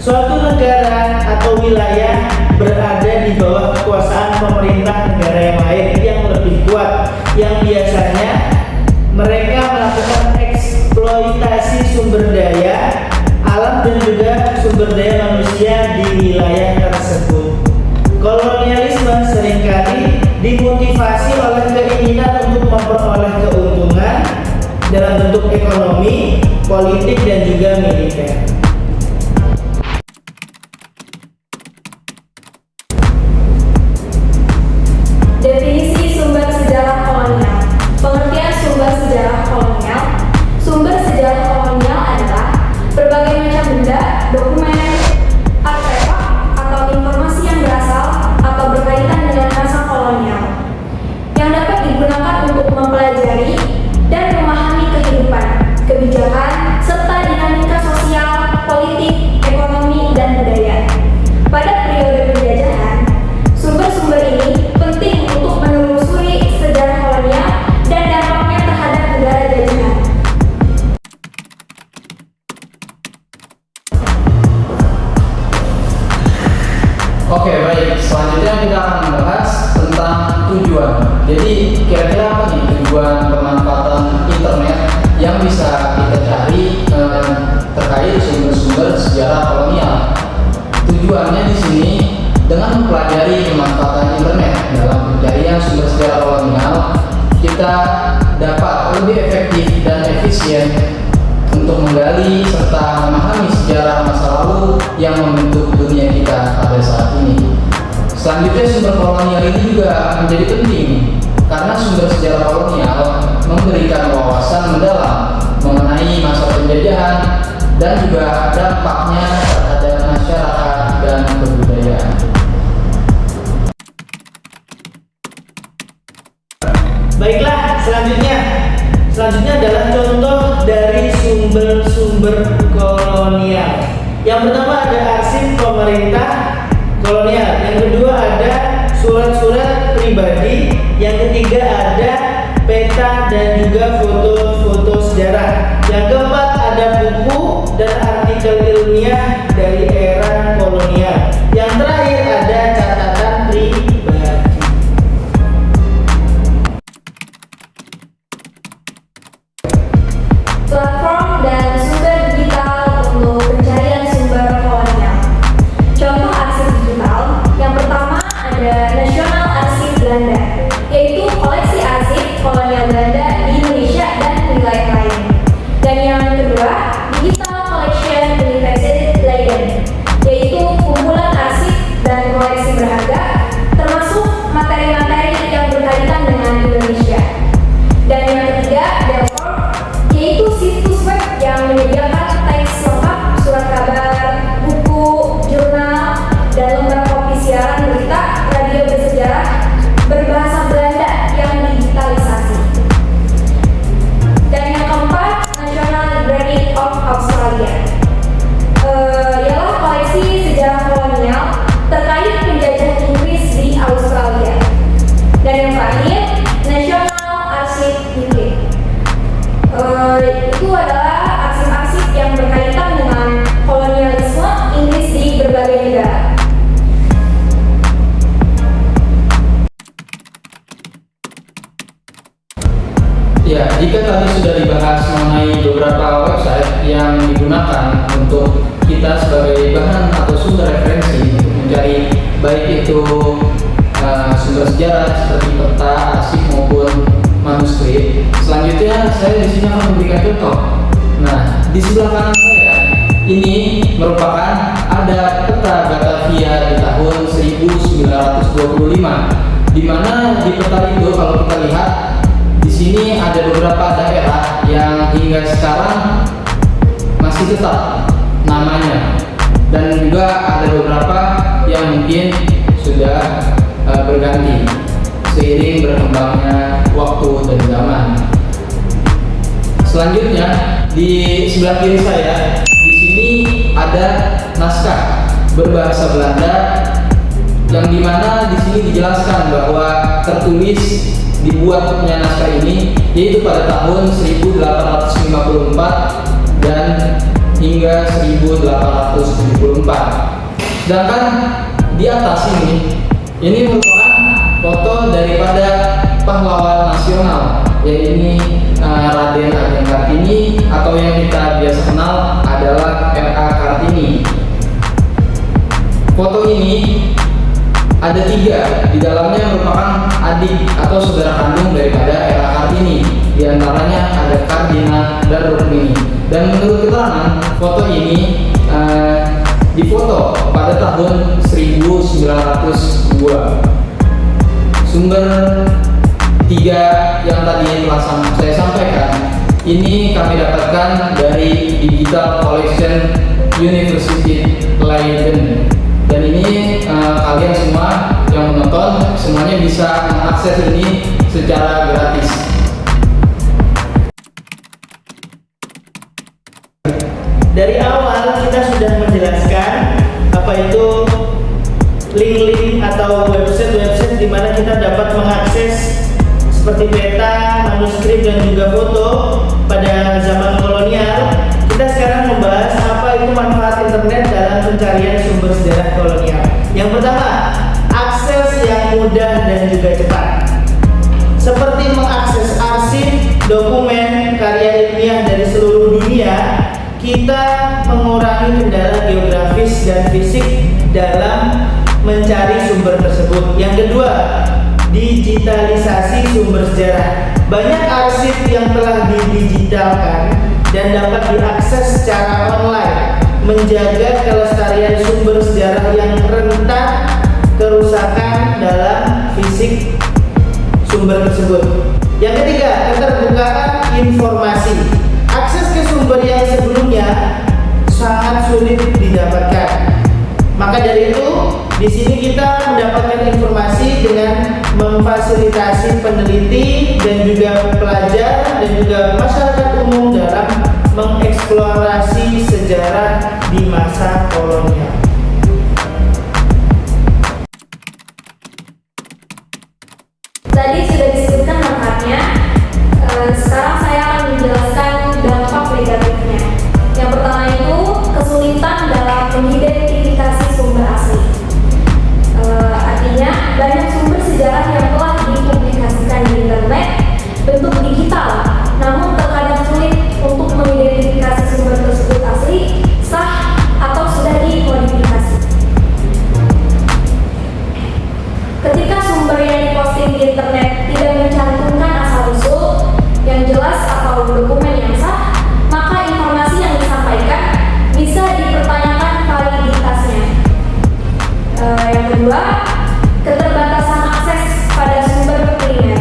suatu negara atau wilayah berada di bawah kekuasaan pemerintah negara yang lain yang lebih kuat, yang biasanya mereka melakukan eksploitasi sumber daya alam dan juga sumber daya manusia di wilayah tersebut. Kolonialisme seringkali dimotivasi oleh keinginan untuk memperoleh keuntungan dalam bentuk ekonomi, politik, dan juga militer. Definisi sumber sejarah kolonial. Pengertian sumber sejarah kolonial. Sumber sejarah kolonial adalah berbagai macam benda, dokumen, artefak, atau informasi yang berasal atau berkaitan dengan masa kolonial yang dapat digunakan untuk mempelajari dan memahami kehidupan, kebijakan, serta dinamika sosial, politik, ekonomi, dan budaya. Pada periode penjajahan, sumber-sumber ini penting untuk menelusuri sejarah kolonial dan dampaknya terhadap negara jajahan. Oke, baik. Selanjutnya kita akan membahas tentang tujuan. Jadi, kira-kira apa nih tujuan pemanfaatan internet yang bisa kita cari terkait sumber-sumber sejarah kolonial? Tujuannya di sini dengan mempelajari pemanfaatan internet dalam pencarian sumber sejarah kolonial, kita dapat lebih efektif dan efisien untuk menggali serta memahami sejarah masa lalu yang membentuk dunia kita pada saat ini. Selanjutnya, sumber kolonial ini juga menjadi penting karena sumber sejarah kolonial memberikan wawasan mendalam mengenai masa penjajahan dan juga dampaknya terhadap masyarakat dan kebudayaan. Baiklah, selanjutnya adalah contoh dari sumber-sumber kolonial. Yang pertama ada arsip pemerintah kolonial, yang kedua ada surat-surat pribadi, yang ketiga ada peta dan juga foto-foto sejarah, yang keempat ada buku dan artikel ilmiah dari era kolonial, yang terakhir ada catatan pribadi. Platform dan sumber digital untuk pencarian sumber kolonial. Contoh arsip digital, yang pertama ada National Arsip Belanda, yaitu koleksi arsip kolonial Belanda di Indonesia dan wilayah lain. Dan yang kedua, Digital Collection University Leiden, yaitu kumpulan arsip dan koleksi berharga, termasuk materi-materi yang berkaitan dengan Indonesia. Dan yang ketiga, Delport, yaitu situs web yang menyediakan teks lengkap, surat kabar, buku, jurnal, dan lembar kopi siaran berita, radio bersejarah berbahasa Belanda yang digitalisasi. Dan yang keempat, National Library of Australia, ialah koleksi sejarah kolonial terkait penjajahan Inggris di Australia. Dan yang terakhir, National Arsip UK. Itu adalah arsip-arsip yang berkaitan dengan kolonialisme Inggris di berbagai negara. Ya, jika tadi sudah dibahas mengenai beberapa website yang digunakan untuk kita sebagai bahan atau sumber referensi untuk mencari baik itu sumber sejarah seperti peta, arsip maupun manuskrip. Selanjutnya saya di sini akan memberikan contoh. Nah, di sebelah kanan saya ini merupakan ada peta Batavia di tahun 1925, di mana di peta itu kalau kita lihat di sini ada beberapa daerah yang hingga sekarang masih tetap namanya, dan juga ada beberapa yang mungkin sudah berganti seiring berkembangnya waktu dan zaman. Selanjutnya di sebelah kiri saya di sini ada naskah berbahasa Belanda yang dimana di sini dijelaskan bahwa tertulis dibuatnya naskah ini yaitu pada tahun 1854 dan hingga 1874. Sedangkan di atas ini merupakan foto daripada pahlawan nasional, yaitu Raden Ajeng Kartini atau yang kita biasa kenal adalah R.A. Kartini. Foto ini ada 3, di dalamnya merupakan adik atau saudara kandung daripada R.A. Kartini. Di antaranya ada Kardina dan Rukmini. Dan menurut keterangan, foto ini difoto pada tahun 1902. Sumber 3 yang tadi telah saya sampaikan ini kami dapatkan dari Digital Collection University Leiden. Dan ini kalian semua yang menonton semuanya bisa mengakses ini secara gratis. Dari awal kita sudah menjelaskan apa itu link-link atau website-website di mana kita dapat mengakses seperti peta, manuskrip dan juga foto pada zaman kolonial. Kita sekarang membahas apa itu manfaat internet dalam pencarian sumber sejarah kolonial. Yang pertama, akses yang mudah dan juga cepat. Seperti mengakses arsip, dokumen, karya ilmiah dari seluruh dunia, kita mengurangi kendala geografis dan fisik dalam mencari sumber tersebut. Yang kedua, digitalisasi sumber sejarah. Banyak arsip yang telah didigitalkan dan dapat diakses secara online, menjaga kelestarian sumber sejarah yang rentan kerusakan dalam fisik sumber tersebut. Yang ketiga, keterbukaan informasi. Akses ke sumber yang sebelumnya sangat sulit didapatkan. Maka dari itu, di sini kita mendapatkan informasi dengan memfasilitasi peneliti dan juga pelajar dan juga masyarakat umum dalam mengeksplorasi sejarah di masa kolonial. Tadi sudah disebutkan manfaatnya. Sekarang saya akan menjelaskan dampak negatifnya. Yang pertama itu kesulitan dalam mengidentifikasi sumber asli. Artinya banyak sumber sejarah yang telah dipublikasikan di internet bentuk digital, namun terkadang sulit untuk mengidentifikasi sumber tersebut asli, sah, atau sudah dimodifikasi. Ketika sumber yang diposting di internet tidak mencantumkan asal-usul yang jelas atau dokumen yang sah, maka informasi yang disampaikan bisa dipertanyakan validitasnya. Yang kedua, keterbatasan akses pada sumber primer,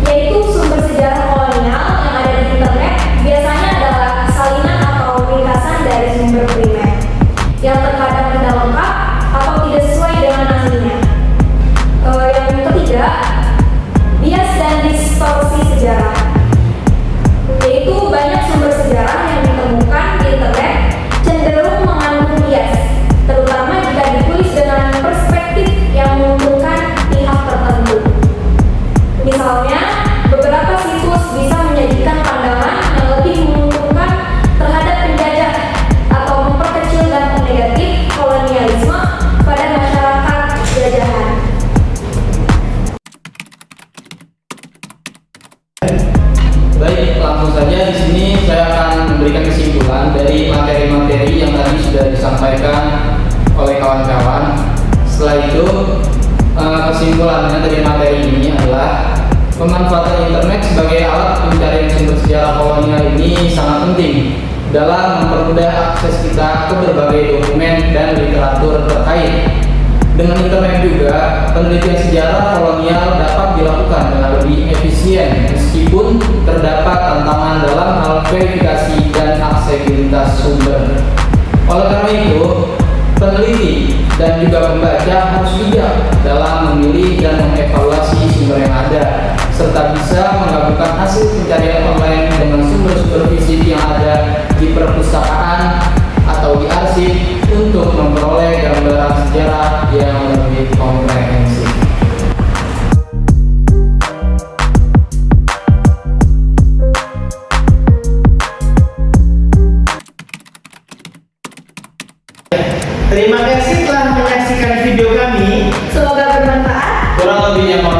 yaitu sumber sejarah kolonial yang ada di internet biasanya adalah salinan atau ringkasan dari sumber primer yang terkadang tidak lengkap atau tidak sesuai dengan aslinya. Yang ketiga, bias dan distorsi sejarah, yaitu banyak sumber sejarah yang ditemukan di internet cenderung mengandung bias, terutama jika ditulis dengan perspektif yang menguntungkan pihak tertentu. Misalnya, beberapa situs bisa menyajikan pandangan yang lebih menguntungkan terhadap penjajah atau memperkecil dampak negatif kolonialisme pada masyarakat jajahan. Baik, langsung saja di sini saya akan memberikan kesimpulan dari materi-materi yang tadi sudah disampaikan oleh kawan-kawan. Setelah itu, kesimpulannya dari materi ini adalah pemanfaatan internet sebagai alat pencarian sumber sejarah kolonial ini sangat penting dalam mempermudah akses kita ke berbagai dokumen dan literatur terkait. Dengan internet juga, penelitian sejarah kolonial dapat dilakukan dengan lebih efisien meskipun terdapat tantangan dalam hal verifikasi dan aksesibilitas sumber. Oleh karena itu, peneliti dan juga pembaca harus bijak dalam memilih dan mengevaluasi sumber yang ada, serta bisa menggabungkan hasil pencarian online dengan sumber-sumber fisik yang ada di perpustakaan atau di arsip untuk memperoleh gambaran sejarah yang lebih komprehensif. lebihnya mohon